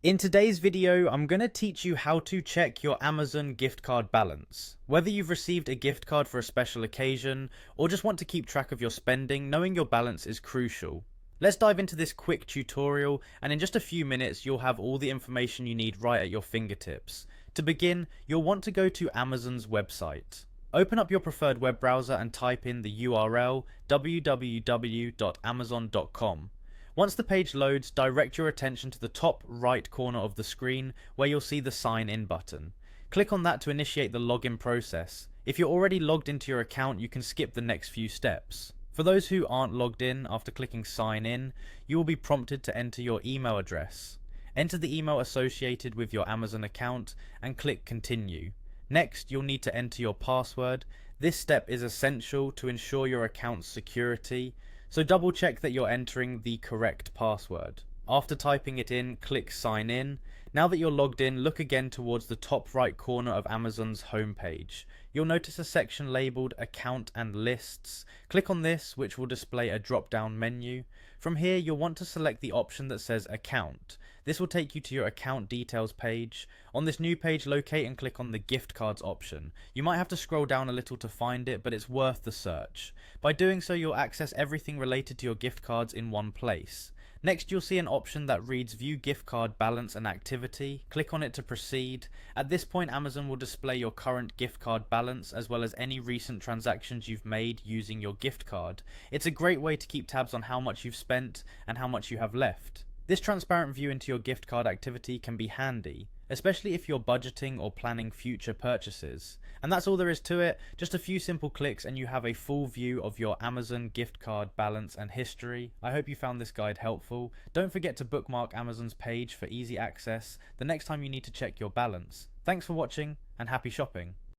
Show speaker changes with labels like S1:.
S1: In today's video, I'm going to teach you how to check your Amazon gift card balance. Whether you've received a gift card for a special occasion, or just want to keep track of your spending, knowing your balance is crucial. Let's dive into this quick tutorial, and in just a few minutes, you'll have all the information you need right at your fingertips. To begin, you'll want to go to Amazon's website. Open up your preferred web browser and type in the URL www.amazon.com. Once the page loads, direct your attention to the top right corner of the screen where you'll see the sign in button. Click on that to initiate the login process. If you're already logged into your account, you can skip the next few steps. For those who aren't logged in, after clicking sign in, you will be prompted to enter your email address. Enter the email associated with your Amazon account and click continue. Next, you'll need to enter your password. This step is essential to ensure your account's security, so double check that you're entering the correct password. After typing it in, click sign in. Now that you're logged in, look again towards the top right corner of Amazon's homepage. You'll notice a section labeled account and lists. Click on this, which will display a drop down menu. From here, you'll want to select the option that says account. This will take you to your account details page. On this new page, locate and click on the gift cards option. You might have to scroll down a little to find it, but it's worth the search. By doing so, you'll access everything related to your gift cards in one place. Next, you'll see an option that reads View Gift Card Balance and Activity. Click on it to proceed. At this point, Amazon will display your current gift card balance as well as any recent transactions you've made using your gift card. It's a great way to keep tabs on how much you've spent and how much you have left. This transparent view into your gift card activity can be handy, especially if you're budgeting or planning future purchases. And that's all there is to it, just a few simple clicks and you have a full view of your Amazon gift card balance and history. I hope you found this guide helpful. Don't forget to bookmark Amazon's page for easy access the next time you need to check your balance. Thanks for watching and happy shopping.